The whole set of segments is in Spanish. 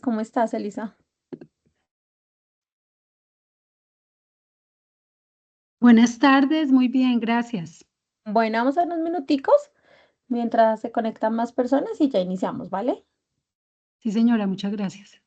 ¿cómo estás, Elisa? Buenas tardes, muy bien, gracias. Bueno, vamos a unos minuticos mientras se conectan más personas y ya iniciamos, ¿vale? Sí, señora, muchas gracias.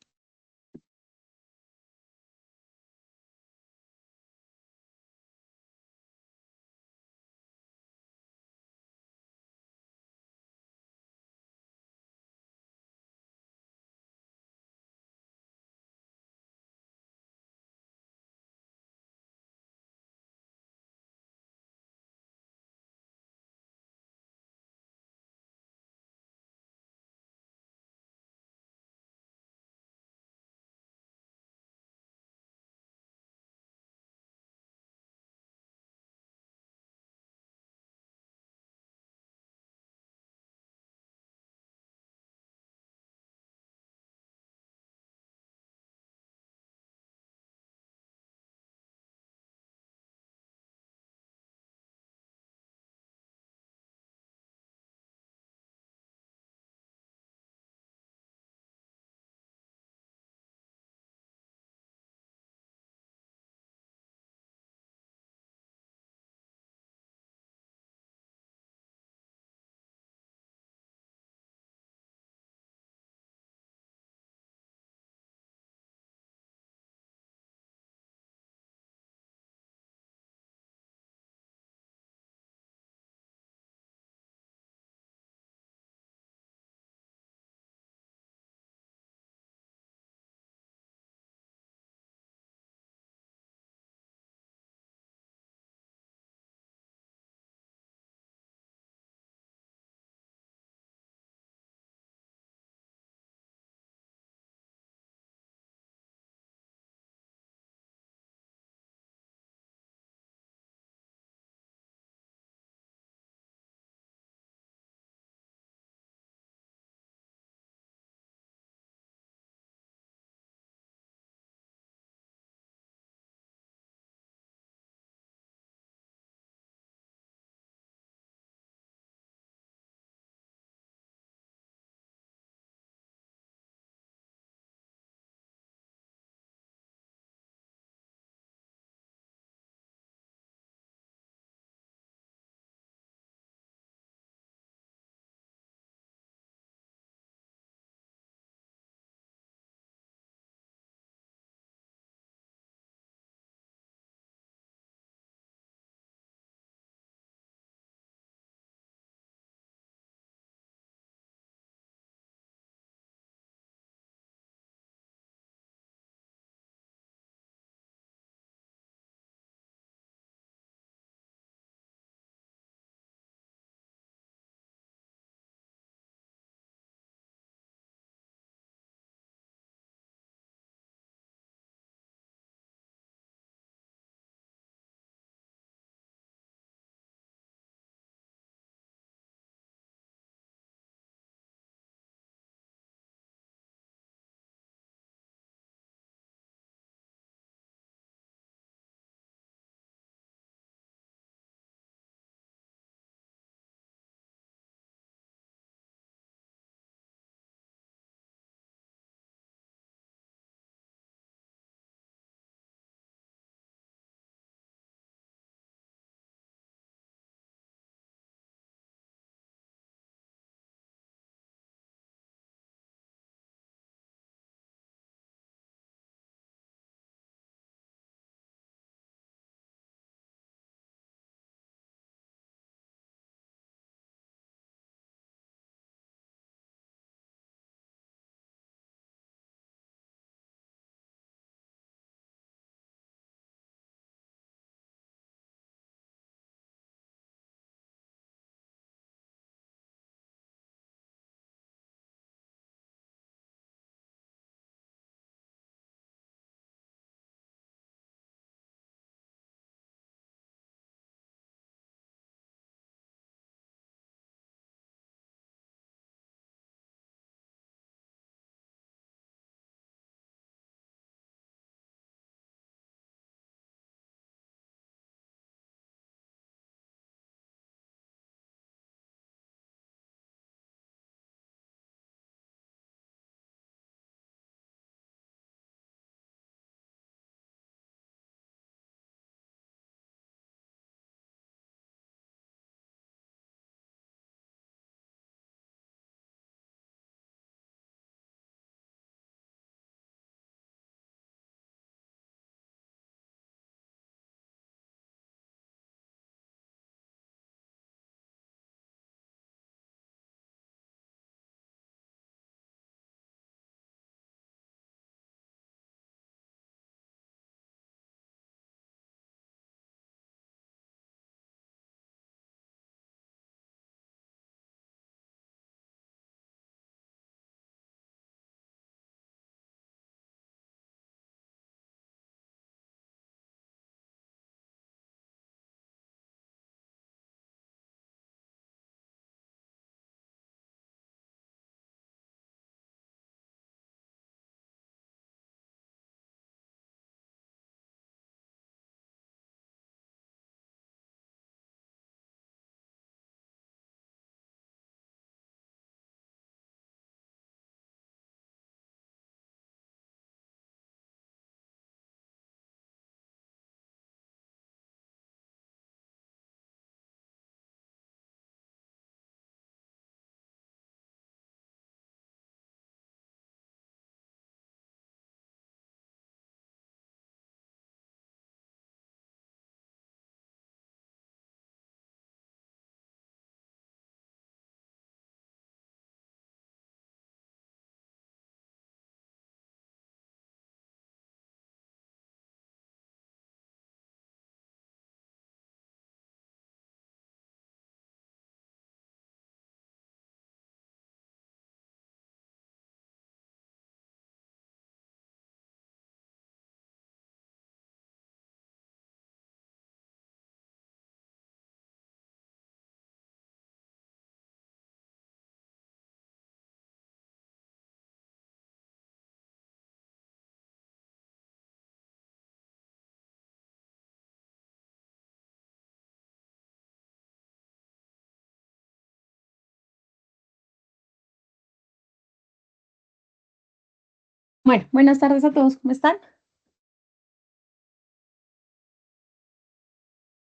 Bueno, buenas tardes a todos, ¿cómo están?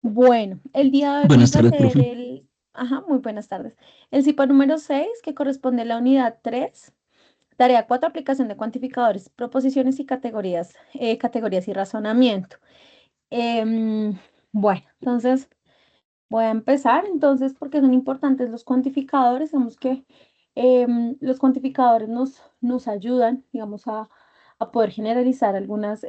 Bueno, el día de hoy Buenas vamos a tardes, hacer profe. muy buenas tardes, el CIPA número 6 que corresponde a la unidad 3, tarea 4, aplicación de cuantificadores, proposiciones y categorías y razonamiento. Em, bueno, entonces voy a empezar, entonces, porque son importantes los cuantificadores, digamos que los cuantificadores nos ayudan, digamos, a poder generalizar algunas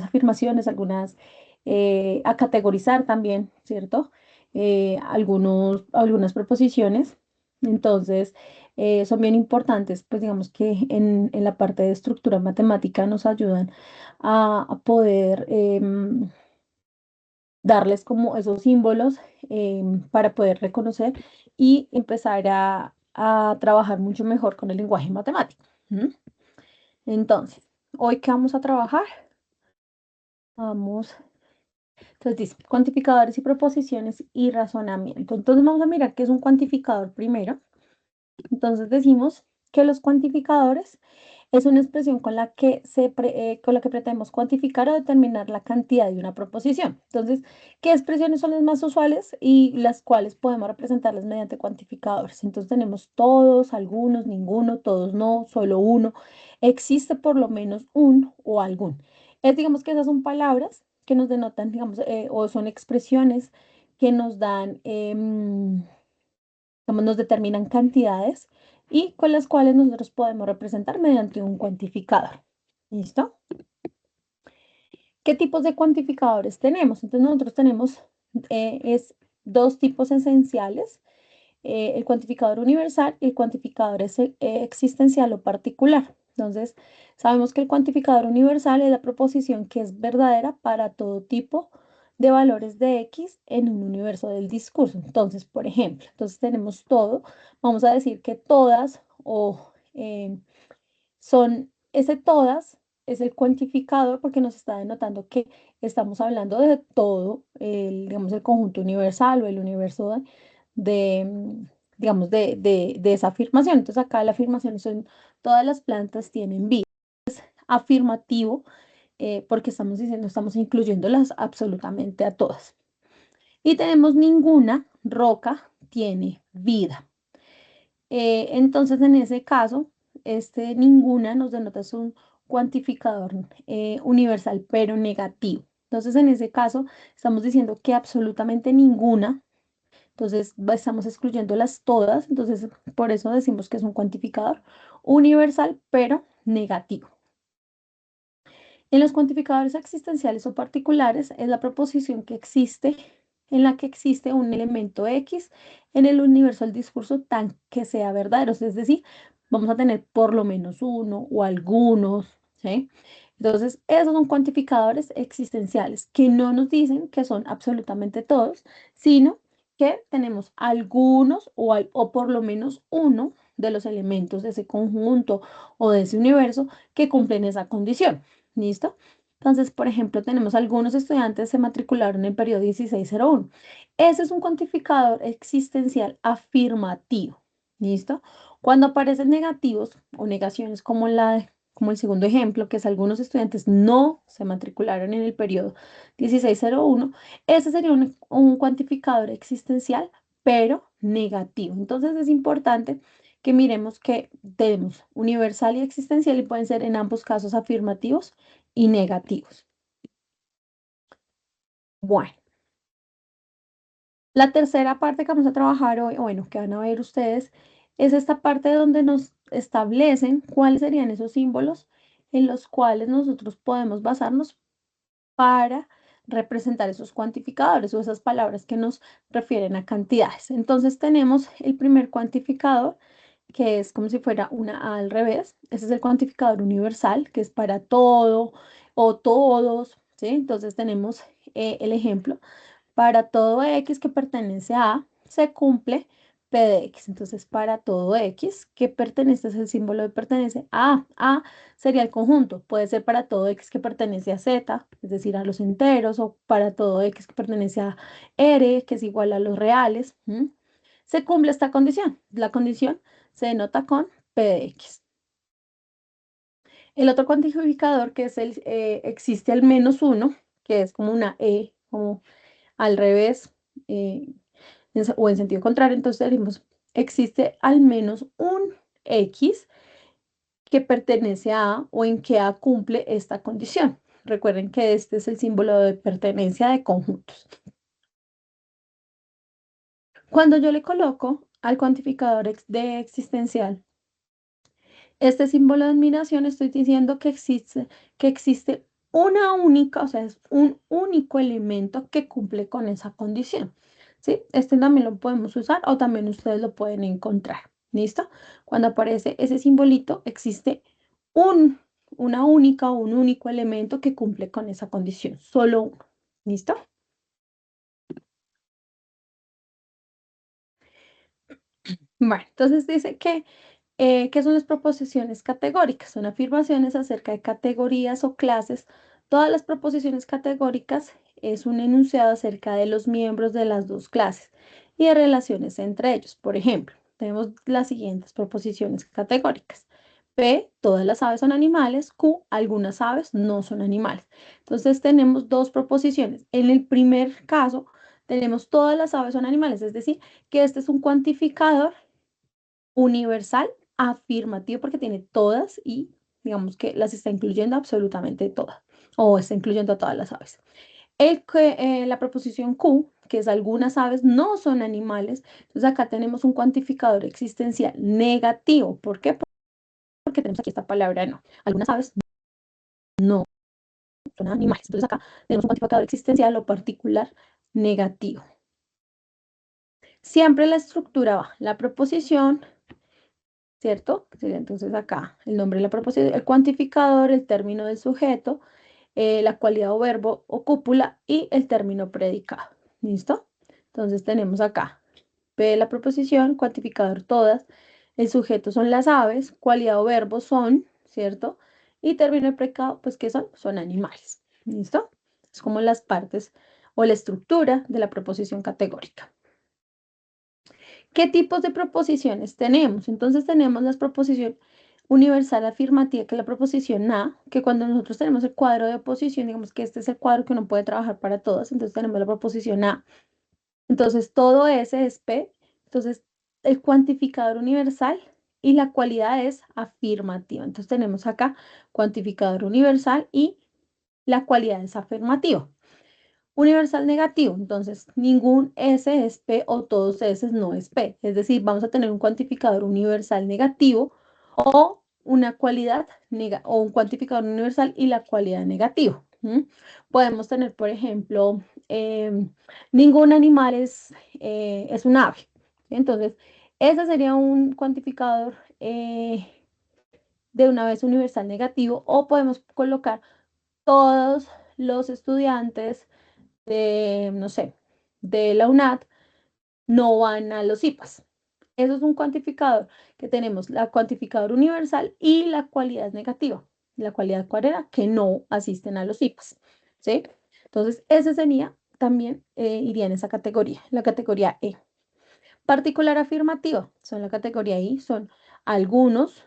afirmaciones, a categorizar también, ¿cierto? Algunas proposiciones. Entonces, son bien importantes, pues digamos que en la parte de estructura matemática nos ayudan a poder darles como esos símbolos para poder reconocer y empezar a trabajar mucho mejor con el lenguaje matemático. ¿M? Entonces, hoy qué vamos a trabajar, vamos. Entonces dice, cuantificadores y proposiciones y razonamiento. Entonces vamos a mirar qué es un cuantificador primero. Entonces decimos que los cuantificadores es una expresión con la que pretendemos cuantificar o determinar la cantidad de una proposición. Entonces, ¿qué expresiones son las más usuales y las cuales podemos representarlas mediante cuantificadores? Entonces tenemos todos, algunos, ninguno, todos no, solo uno. Existe por lo menos un o algún. Digamos que esas son palabras que nos denotan, digamos, o son expresiones que nos dan, digamos, nos determinan cantidades y con las cuales nosotros podemos representar mediante un cuantificador. ¿Listo? ¿Qué tipos de cuantificadores tenemos? Entonces nosotros tenemos dos tipos esenciales, el cuantificador universal y el cuantificador existencial o particular. Entonces, sabemos que el cuantificador universal es la proposición que es verdadera para todo tipo de valores de X en un universo del discurso. Entonces, por ejemplo, entonces tenemos todo, vamos a decir que todas eh, ese todas es el cuantificador porque nos está denotando que estamos hablando de todo, digamos, el conjunto universal o el universo digamos, de esa afirmación. Entonces acá la afirmación son todas las plantas tienen vida. Afirmativo, porque estamos diciendo, estamos incluyéndolas absolutamente a todas. Y tenemos ninguna roca tiene vida. Entonces, en ese caso, este ninguna nos denota es un cuantificador universal, pero negativo. Entonces, en ese caso, estamos diciendo que absolutamente ninguna, entonces estamos excluyéndolas todas, entonces por eso decimos que es un cuantificador universal, pero negativo. En los cuantificadores existenciales o particulares es la proposición que existe, en la que existe un elemento X en el universo del discurso tan que sea verdadero. Es decir, vamos a tener por lo menos uno o algunos, ¿sí? Entonces, esos son cuantificadores existenciales que no nos dicen que son absolutamente todos, sino que tenemos algunos o por lo menos uno de los elementos de ese conjunto o de ese universo que cumplen esa condición. ¿Listo? Entonces, por ejemplo, tenemos algunos estudiantes se matricularon en el periodo 1601. Ese es un cuantificador existencial afirmativo. ¿Listo? Cuando aparecen negativos o negaciones como el segundo ejemplo, que es algunos estudiantes no se matricularon en el periodo 1601, ese sería un cuantificador existencial, pero negativo. Entonces es importante que miremos que tenemos universal y existencial y pueden ser en ambos casos afirmativos y negativos. Bueno, la tercera parte que vamos a trabajar hoy, o bueno, que van a ver ustedes, es esta parte donde nos establecen cuáles serían esos símbolos en los cuales nosotros podemos basarnos para representar esos cuantificadores o esas palabras que nos refieren a cantidades. Entonces tenemos el primer cuantificador, que es como si fuera una A al revés. Ese es el cuantificador universal, que es para todo o todos, ¿sí? Entonces tenemos el ejemplo. Para todo X que pertenece a A, se cumple P de X. Entonces, para todo X que pertenece, es el símbolo de pertenece a A. A sería el conjunto. Puede ser para todo X que pertenece a Z, es decir, a los enteros, o para todo X que pertenece a R, que es igual a los reales. Se cumple esta condición. La condición se denota con P de X. El otro cuantificador que es existe al menos uno, que es como una E, como al revés, eh, o en sentido contrario, entonces decimos, existe al menos un X que pertenece a o en que A cumple esta condición. Recuerden que este es el símbolo de pertenencia de conjuntos. Cuando yo le coloco al cuantificador de existencial este símbolo de admiración, estoy diciendo que existe una única, o sea, es un único elemento que cumple con esa condición. ¿Sí? Este también lo podemos usar o también ustedes lo pueden encontrar. ¿Listo? Cuando aparece ese simbolito, existe una única o un único elemento que cumple con esa condición. Solo uno. ¿Listo? Bueno, entonces dice que ¿qué son las proposiciones categóricas? Son afirmaciones acerca de categorías o clases. Todas las proposiciones categóricas es un enunciado acerca de los miembros de las dos clases y de relaciones entre ellos. Por ejemplo, tenemos las siguientes proposiciones categóricas. P, todas las aves son animales. Q, algunas aves no son animales. Entonces tenemos dos proposiciones. En el primer caso, tenemos todas las aves son animales, es decir, que este es un cuantificador universal afirmativo porque tiene todas y digamos que las está incluyendo absolutamente todas o está incluyendo a todas las aves. La proposición Q, que es algunas aves no son animales, entonces acá tenemos un cuantificador existencial negativo. ¿Por qué? Porque tenemos aquí esta palabra no. Algunas aves no son animales, entonces acá tenemos un cuantificador existencial o particular negativo. Siempre la estructura va, la proposición, ¿cierto? Sería entonces acá el nombre de la proposición, el cuantificador, el término del sujeto, la cualidad o verbo o cúpula y el término predicado. ¿Listo? Entonces tenemos acá P de la proposición, cuantificador todas, el sujeto son las aves, cualidad o verbo son, ¿cierto? Y término de predicado, pues ¿qué son? Son animales. ¿Listo? Es como las partes o la estructura de la proposición categórica. ¿Qué tipos de proposiciones tenemos? Entonces tenemos la proposición universal afirmativa, que es la proposición A, que cuando nosotros tenemos el cuadro de oposición, digamos que este es el cuadro que uno puede trabajar para todas, entonces tenemos la proposición A. Entonces todo S es P, entonces el cuantificador universal y la cualidad es afirmativa. Entonces tenemos acá cuantificador universal y la cualidad es afirmativa. Universal negativo, entonces ningún S es P o todos S no es P. Es decir, vamos a tener un cuantificador universal negativo o una cualidad o un cuantificador universal y la cualidad negativa. Podemos tener, por ejemplo, ningún animal es un ave. Entonces, ese sería un cuantificador de una vez universal negativo o podemos colocar todos los estudiantes de, no sé, de la UNAD no van a los IPAs. Eso es un cuantificador que tenemos, la cuantificador universal y la cualidad negativa. La cualidad, ¿cuál era? Que no asisten a los IPAs, ¿sí? Entonces, ese sería, también iría en esa categoría, la categoría E. Particular afirmativa, son la categoría I, son algunos,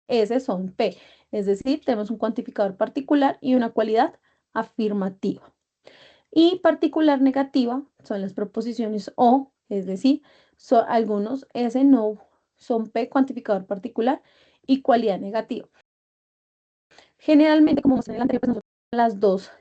S son P. Es decir, tenemos un cuantificador particular y una cualidad afirmativa. Y particular negativa son las proposiciones O, es decir, algunos S no son P, cuantificador particular y cualidad negativa. Generalmente, como mostré en el anterior, pues nosotros las dos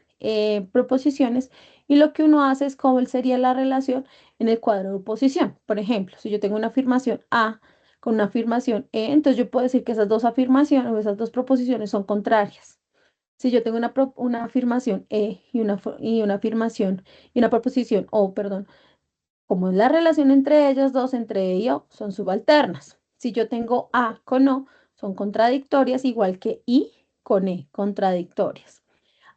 proposiciones y lo que uno hace es cómo sería la relación en el cuadro de oposición. Por ejemplo, si yo tengo una afirmación A con una afirmación E, entonces yo puedo decir que esas dos afirmaciones o esas dos proposiciones son contrarias. Si yo tengo una afirmación E y una afirmación y una proposición O, perdón, como es la relación entre ellas dos, entre E y O, son subalternas. Si yo tengo A con O, son contradictorias, igual que I con E, contradictorias.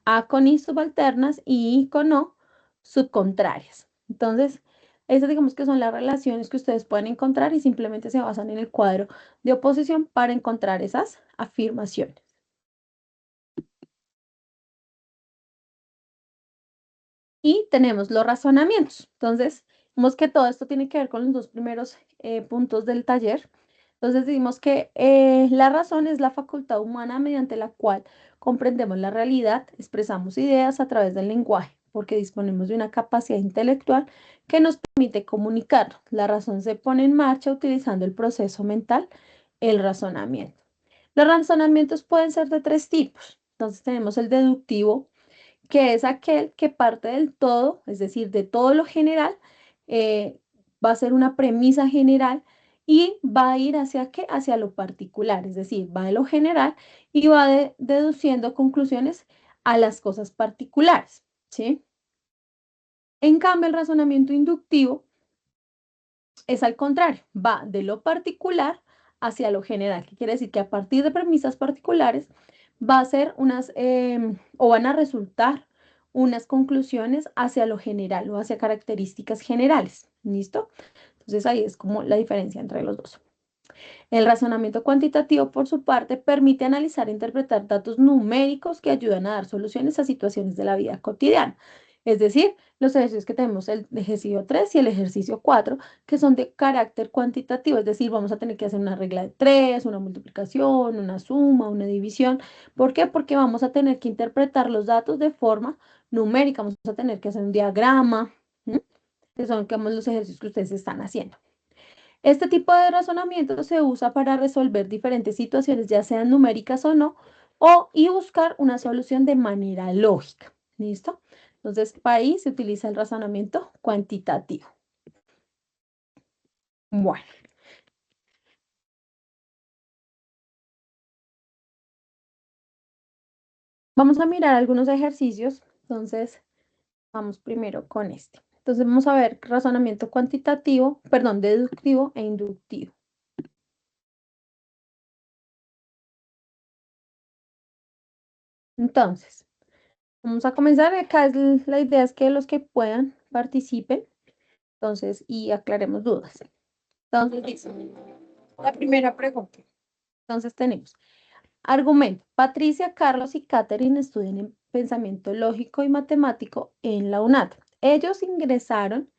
A con I subalternas y I con O subcontrarias. Entonces, esas digamos que son las relaciones que ustedes pueden encontrar y simplemente se basan en el cuadro de oposición para encontrar esas afirmaciones. Y tenemos los razonamientos. Entonces, vemos que todo esto tiene que ver con los dos primeros puntos del taller. Entonces decimos que la razón es la facultad humana mediante la cual comprendemos la realidad, expresamos ideas a través del lenguaje, porque disponemos de una capacidad intelectual que nos permite comunicarnos. La razón se pone en marcha utilizando el proceso mental, el razonamiento. Los razonamientos pueden ser de tres tipos. Entonces tenemos el deductivo, que es aquel que parte del todo, es decir, de todo lo general, va a ser una premisa general y va a ir hacia qué, hacia lo particular, es decir, va de lo general y va deduciendo conclusiones a las cosas particulares, ¿sí? En cambio, el razonamiento inductivo es al contrario, va de lo particular hacia lo general, que quiere decir que a partir de premisas particulares va a ser o van a resultar unas conclusiones hacia lo general o hacia características generales. ¿Listo? Entonces ahí es como la diferencia entre los dos. El razonamiento cuantitativo, por su parte, permite analizar e interpretar datos numéricos que ayudan a dar soluciones a situaciones de la vida cotidiana. Es decir, los ejercicios que tenemos, el ejercicio 3 y el ejercicio 4, que son de carácter cuantitativo, es decir, vamos a tener que hacer una regla de 3, una multiplicación, una suma, una división. ¿Por qué? Porque vamos a tener que interpretar los datos de forma numérica, vamos a tener que hacer un diagrama, ¿sí? Que son digamos, los ejercicios que ustedes están haciendo. Este tipo de razonamiento se usa para resolver diferentes situaciones, ya sean numéricas o no, y buscar una solución de manera lógica. ¿Listo? Entonces, para ahí se utiliza el razonamiento cuantitativo. Bueno, vamos a mirar algunos ejercicios. Entonces, vamos primero con este. Entonces, vamos a ver razonamiento cuantitativo, perdón, deductivo e inductivo. Entonces, vamos a comenzar. Acá la idea es que los que puedan participen. Entonces, y aclaremos dudas. Entonces, dice, la primera pregunta. Entonces, tenemos argumento. Patricia, Carlos y Catherine estudian en pensamiento lógico y matemático en la UNAD. Ellos ingresaron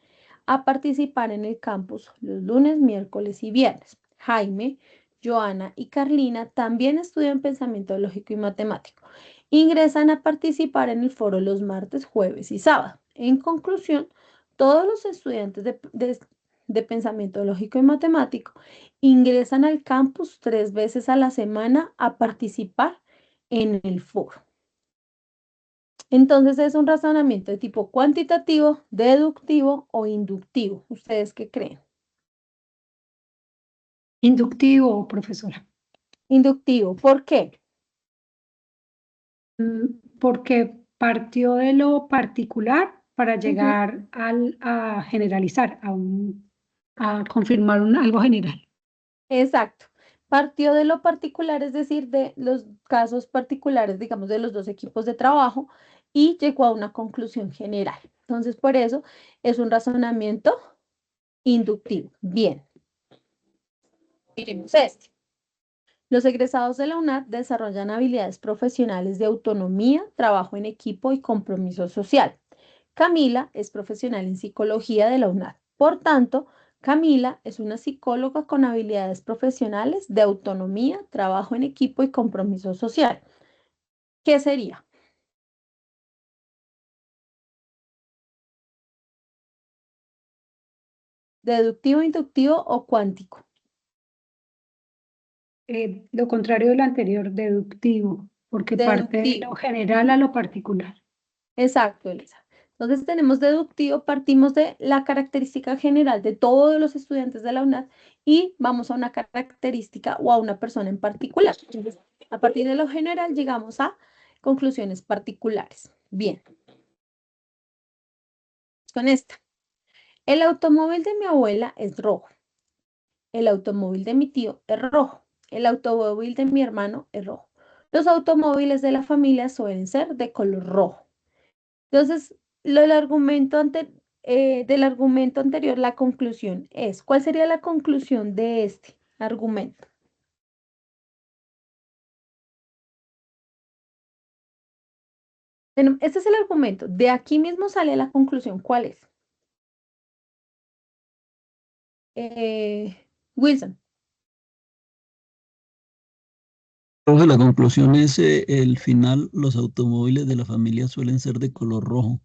a participar en el campus los lunes, miércoles y viernes. Jaime, Joana y Carlina también estudian pensamiento lógico y matemático. Ingresan a participar en el foro los martes, jueves y sábado. En conclusión, todos los estudiantes de pensamiento lógico y matemático ingresan al campus 3 veces a la semana a participar en el foro. Entonces es un razonamiento de tipo cuantitativo, deductivo o inductivo. ¿Ustedes qué creen? Inductivo, profesora. Inductivo. ¿Por qué? Porque partió de lo particular para Ujú. llegar a generalizar, a confirmar algo general. Exacto. Partió de lo particular, es decir, de los casos particulares, digamos, de los dos equipos de trabajo y llegó a una conclusión general. Entonces, por eso es un razonamiento inductivo. Bien, miremos este. Los egresados de la UNAD desarrollan habilidades profesionales de autonomía, trabajo en equipo y compromiso social. Camila es profesional en psicología de la UNAD. Por tanto, Camila es una psicóloga con habilidades profesionales de autonomía, trabajo en equipo y compromiso social. ¿Qué sería? ¿Deductivo, inductivo o cuántico? Lo contrario de lo anterior, deductivo, porque parte de Deductivo. lo general a Ujú. lo particular. Exacto, Elisa. Entonces tenemos deductivo, partimos de la característica general de todos los estudiantes de la UNAD y vamos a una característica o a una persona en particular. Entonces, a partir de lo general llegamos a conclusiones particulares. Bien, con esta. El automóvil de mi abuela es rojo. El automóvil de mi tío es rojo. El automóvil de mi hermano es rojo. Los automóviles de la familia suelen ser de color rojo. Entonces, del argumento anterior, la conclusión es, ¿cuál sería la conclusión de este argumento? Este es el argumento. De aquí mismo sale la conclusión. ¿Cuál es? Wilson. Profe, la conclusión es el final, los automóviles de la familia suelen ser de color rojo.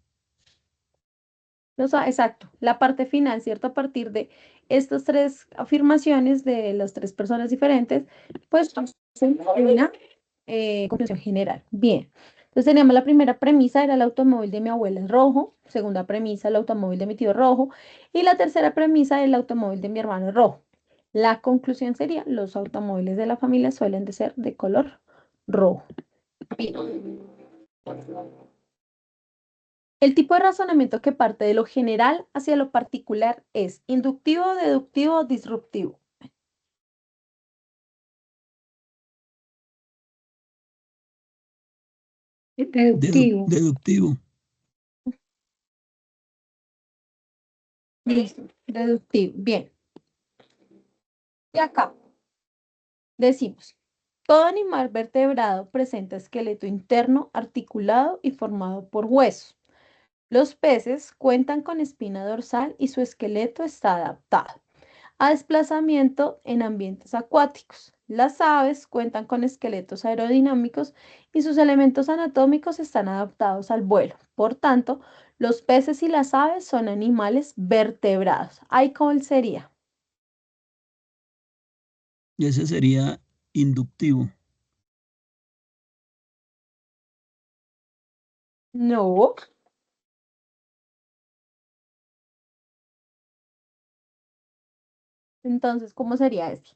Exacto, la parte final, ¿cierto? A partir de estas tres afirmaciones de las tres personas diferentes, pues hacen una conclusión general. Bien, entonces teníamos la primera premisa, era el automóvil de mi abuela es rojo, segunda premisa, el automóvil de mi tío es rojo, y la tercera premisa, el automóvil de mi hermano es rojo. La conclusión sería, los automóviles de la familia suelen de ser de color rojo. Bien. El tipo de razonamiento que parte de lo general hacia lo particular es inductivo, deductivo o disruptivo. Deductivo. Deductivo. Listo, deductivo. Bien. Y acá decimos, todo animal vertebrado presenta esqueleto interno articulado y formado por huesos. Los peces cuentan con espina dorsal y su esqueleto está adaptado a desplazamiento en ambientes acuáticos. Las aves cuentan con esqueletos aerodinámicos y sus elementos anatómicos están adaptados al vuelo. Por tanto, los peces y las aves son animales vertebrados. ¿Ahí cuál sería? Y ese sería inductivo. No. Entonces, ¿cómo sería este?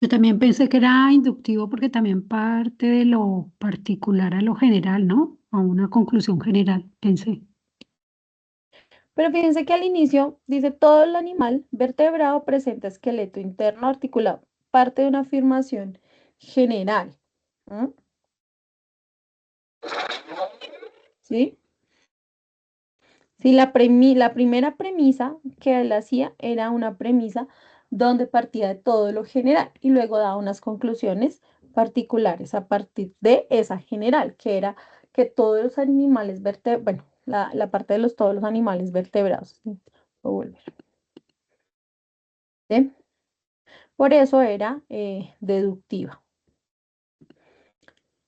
Yo también pensé que era inductivo porque también parte de lo particular a lo general, ¿no? A una conclusión general, pensé. Pero fíjense que al inicio dice todo el animal vertebrado presenta esqueleto interno articulado. Parte de una afirmación general. ¿Mm? ¿Sí? Sí, la primera premisa que él hacía era una premisa donde partía de todo lo general y luego daba unas conclusiones particulares a partir de esa general, que era que todos los animales vertebrados, bueno, la parte de todos los animales vertebrados. ¿Sí? Voy a volver. ¿Sí? Por eso era deductiva.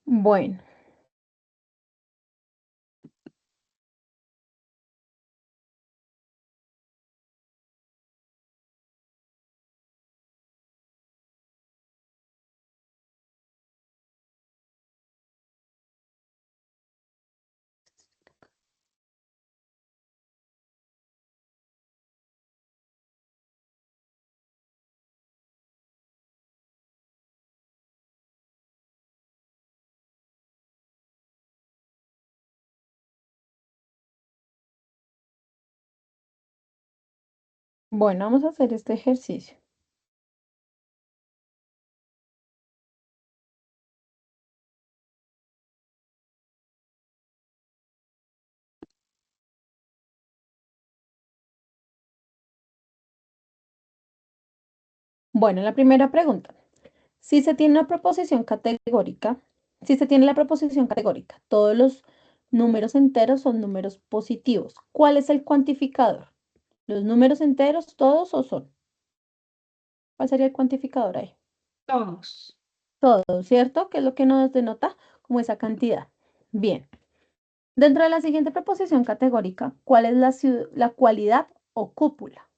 Bueno, bueno, vamos a hacer este ejercicio. Bueno, la primera pregunta. Si se tiene una proposición categórica, si se tiene la proposición categórica, todos los números enteros son números positivos. ¿Cuál es el cuantificador? ¿Los números enteros todos o son? ¿Cuál sería el cuantificador ahí? Todos. Todos, ¿cierto? ¿Qué es lo que nos denota como esa cantidad? Bien. Dentro de la siguiente proposición categórica, ¿cuál es la cualidad o cúpula?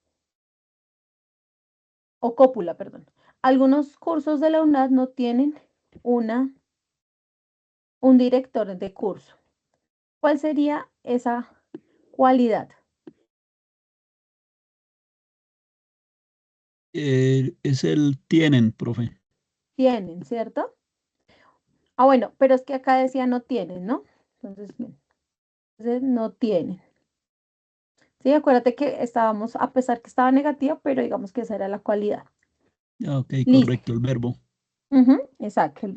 O cópula, perdón. Algunos cursos de la UNAD no tienen un director de curso. ¿Cuál sería esa cualidad? Es el tienen, profe. Tienen, ¿cierto? Ah, bueno, pero es que acá decía no tienen, ¿no? Entonces, entonces no tienen. Sí, acuérdate que estábamos, a pesar que estaba negativa, pero digamos que esa era la cualidad. Ah, ok, Listo. correcto, el verbo. Exacto.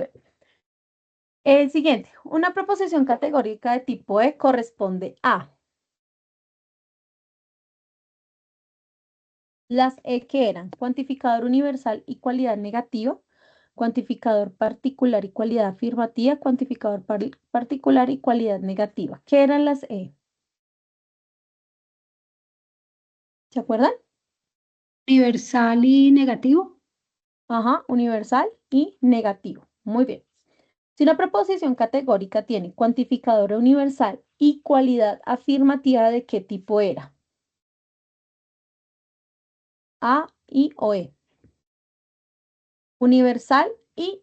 El siguiente, una proposición categórica de tipo E corresponde a las E que eran cuantificador universal y cualidad negativa, cuantificador particular y cualidad afirmativa, cuantificador particular y cualidad negativa. ¿Qué eran las E? ¿Se acuerdan? Universal y negativo. Ajá, universal y negativo. Muy bien. Si una proposición categórica tiene cuantificador universal y cualidad afirmativa, ¿de qué tipo era? A, I o E. Universal y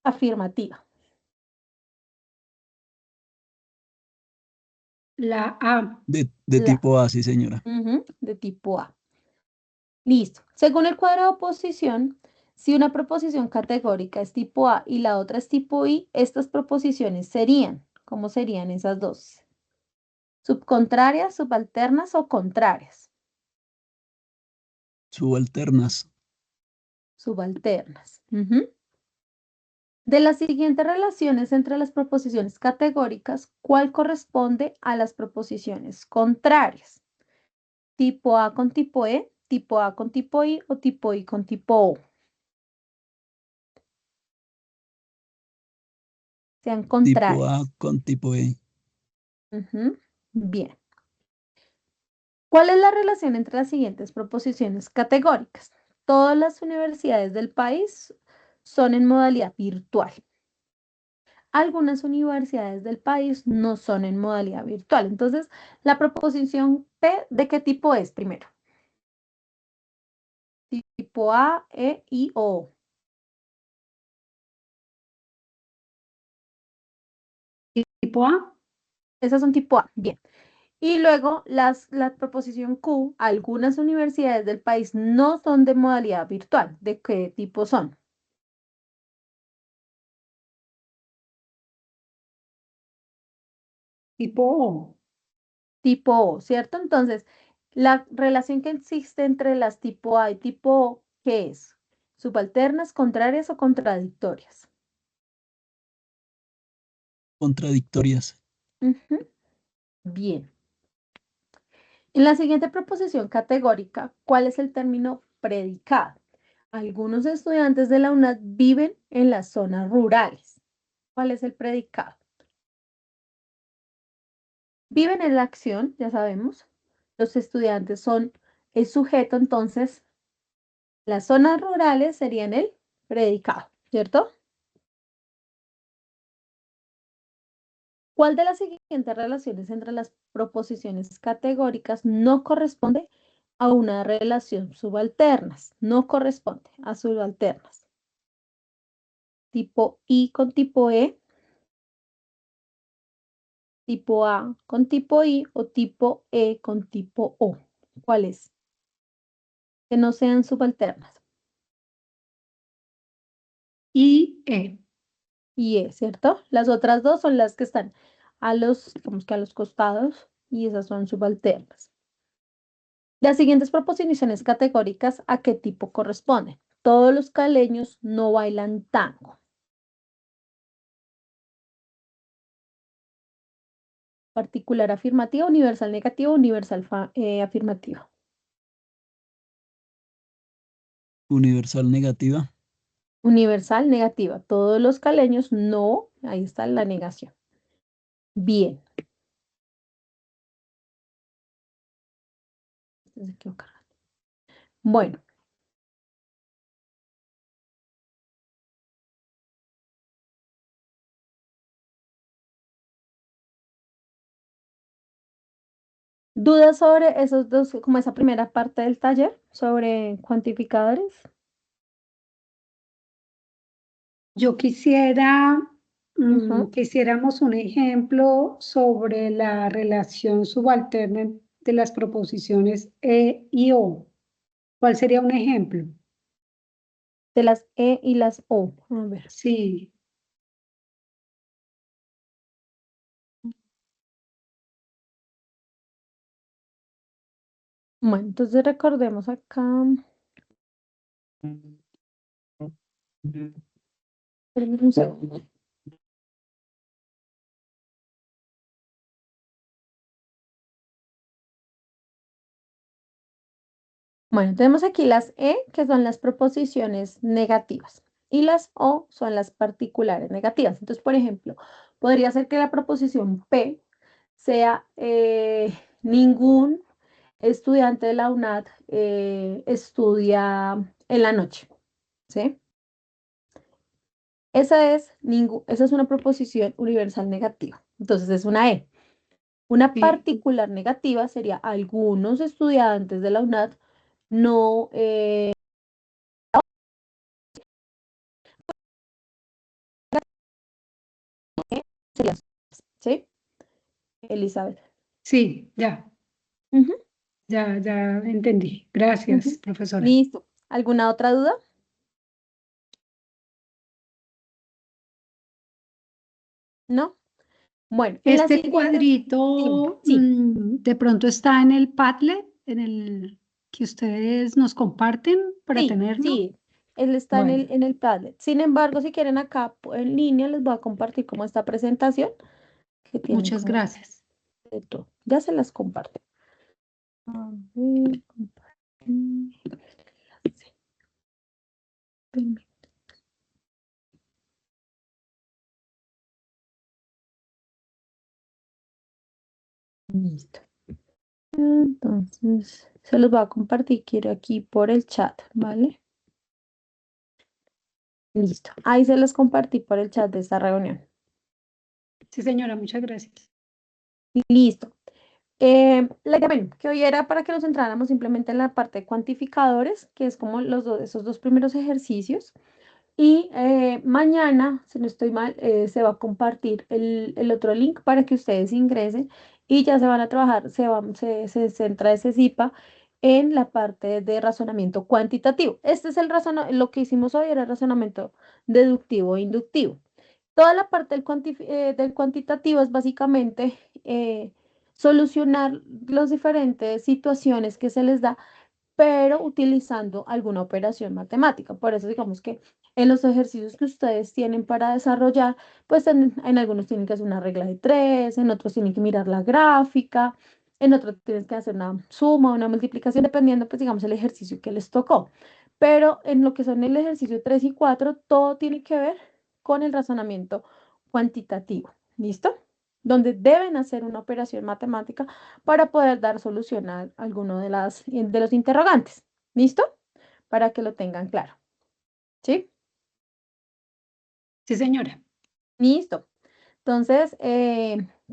afirmativa. La A. De La, tipo A, sí, señora. de tipo A. Listo. Según el cuadro de oposición, si una proposición categórica es tipo A y la otra es tipo I, estas proposiciones serían, ¿cómo serían esas dos? ¿Subcontrarias, subalternas o contrarias? Subalternas. Subalternas. De las siguientes relaciones entre las proposiciones categóricas, ¿cuál corresponde a las proposiciones contrarias? ¿Tipo A con tipo E, tipo A con tipo I o tipo I con tipo O? Sean Tipo A contrarias. con tipo E. Bien. ¿Cuál es la relación entre las siguientes proposiciones categóricas? Todas las universidades del país son en modalidad virtual. Algunas universidades del país no son en modalidad virtual. Entonces, la proposición P, ¿de qué tipo es primero? Tipo A, E, I o O. Tipo A. Esas son tipo A. Bien. Y luego la proposición Q, algunas universidades del país no son de modalidad virtual. ¿De qué tipo son? Tipo O. Tipo O, ¿cierto? Entonces, la relación que existe entre las tipo A y tipo O, ¿qué es? ¿Subalternas, contrarias o contradictorias? Contradictorias. Ujú. Bien. En la siguiente proposición categórica, ¿cuál es el término predicado? Algunos estudiantes de la UNAD viven en las zonas rurales. ¿Cuál es el predicado? Viven en la acción, ya sabemos. Los estudiantes son el sujeto, entonces las zonas rurales serían el predicado, ¿cierto? ¿Cuál de las siguientes relaciones entre las proposiciones categóricas no corresponde a una relación subalternas? No corresponde a subalternas. Tipo I con tipo E, tipo A con tipo I o tipo E con tipo O. ¿Cuál es? Que no sean subalternas. Y E. Y E, ¿cierto? Las otras dos son las que están a los, digamos que a los costados y esas son subalternas. Las siguientes proposiciones categóricas, ¿a qué tipo corresponden? Todos los caleños no bailan tango. Particular afirmativa, universal negativa, universal afirmativa. Universal negativa. Universal negativa. Todos los caleños no, ahí está la negación. Bien. Se quedó cargando. Bueno, ¿dudas sobre esos dos, como esa primera parte del taller, sobre cuantificadores? Yo quisiera, Ujú. quisiéramos un ejemplo sobre la relación subalterna de las proposiciones E y O. ¿Cuál sería un ejemplo? De las E y las O. A ver. Sí, Bueno, entonces recordemos acá. Espérenme un segundo. Bueno, tenemos aquí las E, que son las proposiciones negativas, y las O son las particulares negativas. Entonces, por ejemplo, podría ser que la proposición P sea ningún estudiante de la UNAD estudia en la noche, ¿sí? Esa es una proposición universal negativa. Entonces es una E. Una Sí, particular negativa sería algunos estudiantes de la UNAD no sería, ¿sí? Elizabeth. sí, ya, Ujú, ya entendí. Gracias, ujú. profesora. Listo. ¿Alguna otra duda? ¿No? Bueno, en la Este siguiente, dime, cuadrito sí, de pronto está en el Padlet, en el que ustedes nos comparten para sí, tenerlo. sí, él está Bueno, en el Padlet. Sin embargo, si quieren acá en línea, les voy a compartir como esta presentación que tienen muchas como gracias. de todo. Ya se las comparto. A ver, compartir. Listo. Entonces, se los voy a compartir, quiero aquí por el chat, ¿vale? Listo. Ahí se los compartí por el chat de esta reunión. Sí, señora, muchas gracias. Listo. La idea, bueno, que hoy era para que nos centráramos simplemente en la parte de cuantificadores, que es como esos dos primeros ejercicios. Y mañana, si no estoy mal, se va a compartir el otro link para que ustedes ingresen y ya se van a trabajar, se centra ese CIPA en la parte de razonamiento cuantitativo. Este es lo que hicimos hoy era razonamiento deductivo e inductivo. Toda la parte del cuantitativo es básicamente solucionar las diferentes situaciones que se les da pero utilizando alguna operación matemática. Por eso digamos que en los ejercicios que ustedes tienen para desarrollar, pues en algunos tienen que hacer una regla de tres, en otros tienen que mirar la gráfica, en otros tienen que hacer una suma, una multiplicación, dependiendo, pues digamos, el ejercicio que les tocó. Pero en lo que son el ejercicio 3 y 4 todo tiene que ver con el razonamiento cuantitativo. ¿Listo? Donde deben hacer una operación matemática para poder dar solución a alguno de los interrogantes. ¿Listo? Para que lo tengan claro. ¿Sí? Sí, señora. Listo. Entonces,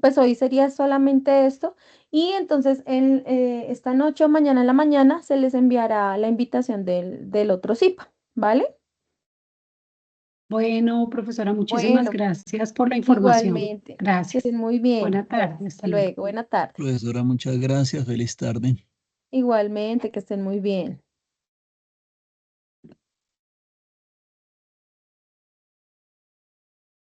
pues hoy sería solamente esto. Y entonces, esta noche o mañana en la mañana se les enviará la invitación del otro CIPA. ¿Vale? Bueno, profesora, muchísimas Bueno, gracias por la información. igualmente. Que Gracias. estén muy bien. Buena tarde, hasta Hasta luego. luego. Buena tarde. Profesora, muchas gracias. Feliz tarde. Igualmente, que estén muy bien.